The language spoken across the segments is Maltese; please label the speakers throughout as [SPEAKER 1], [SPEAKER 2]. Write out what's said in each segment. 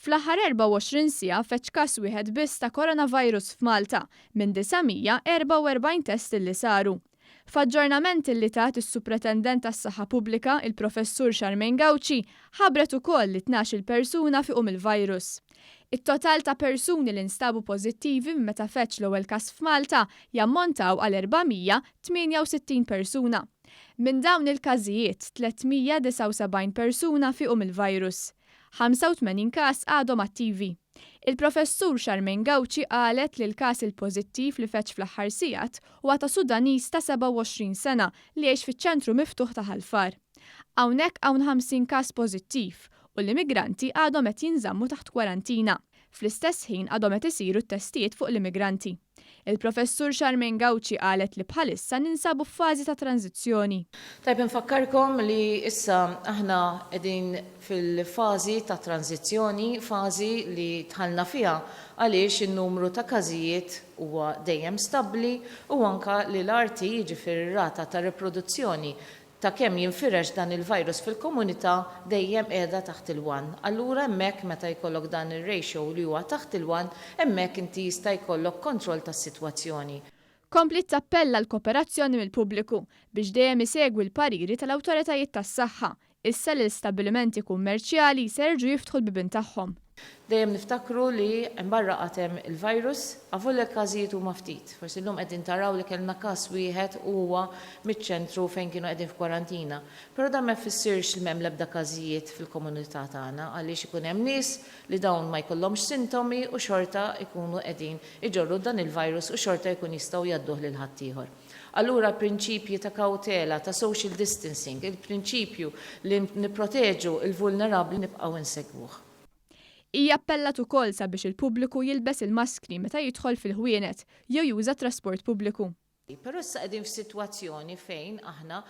[SPEAKER 1] Fl-aħħar 24 siegħa feċ każ wieħed biss ta' coronavirus f'Malta minn 944 test li saru. F'aġġornament li tat is-Supretendent tas-Saħħa Pubblika, il-Professur Charmaine Gauci, ħabbret ukoll li 12 persuna fiqhom il-virus. It-total ta' persuni li nstabu pożittivi minn meta feċ l-ewwel każ f'Malta jammontaw għal 468 persuna. Minn dawn il-każijiet 379 persuna fiqhom il-virus. 85 każ għadhom attivi. Il-Professur Charmaine Gauci qalet li l-każ il-pożittiv li feċ fl-aħħar sigħat huwa ta' Sudanis ta' 27 sena li jgħix fiċ-ċentru miftuħ ta' Ħalfar. Hawnhekk hawn 50 każ pożittiv u l-immigranti għadhom qed jinżammu taħt kwarantina. Fl-istess ħin għadhom qed isiru t-testijiet fuq l-immigranti. Il-Professur Charmaine Gauci qalet li bħalissa ninsabu f'fażi ta' tranzizzjoni.
[SPEAKER 2] Tajb infakkarkom li issa aħna qegħdin fil-fażi ta' tranzizzjoni, fażi li tħallna fiha għaliex in-numru ta' każijiet huwa dejjem stabbli u anke li l-arti jiġifieri rata ta' riproduzzjoni ta' kemm jinfirex dan il-virus fil-komunità dejjem qiegħda taħt il-1. Allura hemmhekk meta jkollok dan ir-ratio li huwa taħt il-1, hemmhekk inti jista' jkollok kontroll tas-sitwazzjoni.
[SPEAKER 1] Kompli tappella l-kooperazzjoni mill-pubbliku biex dejjem isegwi l-pariri tal-awtoritajiet tas-saħħa. Issa l-istabbilimenti kummerċjali serġu jiftħu l-bibin tagħhom.
[SPEAKER 2] Dejjem niftakru li mbarra qatem il-virus, għavullek każijiet huma ftit. Forsi llum qegħdin taraw li kellna każ wieħed huwa miċ-ċentru fejn kienu qegħdin f'kwarantina. Però dan ma jfissirx li m'hemm l-ebda każijiet fil-komunità tagħna għaliex ikun hemm nies li dawn ma jkollhomx sintomi u xorta jkunu qegħdin iġorru dan il-virus u xorta jkun jistgħu jgħadduh lil ħaddieħor. Allura l-prinċipji ta' kawtela, ta' social distancing, il-prinċipju li nipproteġu il-vulnerabbli nibqgħu insegwuh.
[SPEAKER 1] Hija appellat ukoll sabiex il-pubbliku jilbes il-maskri meta jidħol fil-ħwienet jew juża trasport pubbliku.
[SPEAKER 2] Però issa qegħdin f'sitwazzjoni fejn aħna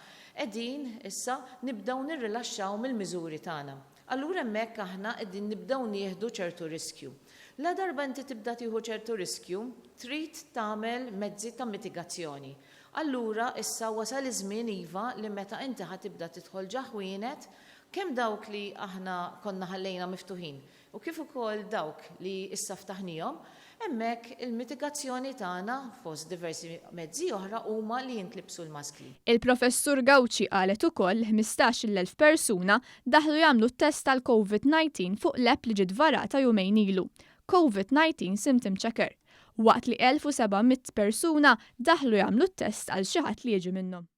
[SPEAKER 2] qegħdin issa nibdew nirrilaxxaw mill-miżuri tagħna. Allura hemmhekk aħna qegħdin nibdew nieħdu ċertu riskju. La darba inti tibda tieħu ċertu riskju, trid tagħmel mezzi ta' mitigazzjoni. Allura issa wasal iż-żmien iva li meta inti ħatibda tidħol ħwienet, kemm dawk li aħna konna ħallejna miftuħin u kif ukoll dawk li issa ftaħnihom, hemmhekk il-mitigazzjoni tagħna fost diversi mezzi oħra huma li jintlibsu l-maskli.
[SPEAKER 1] Il-Professur Gauci qalet ukoll 15,000 persuna daħlu jagħmlu t-test tal-COVID-19 fuq l-app li ġiet varata jumejn ilu, COVID-19 Symptom Checker, waqt li 1700 persuna daħlu jagħmlu t-test għal xi ħadd li jiġi minnhom.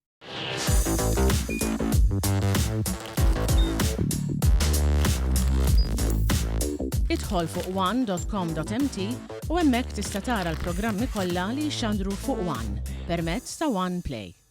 [SPEAKER 3] Idħol fuq one.com.mt u hemmhekk tista' tara l-programmi kollha li jxandru fuq One permezz ta' One Play.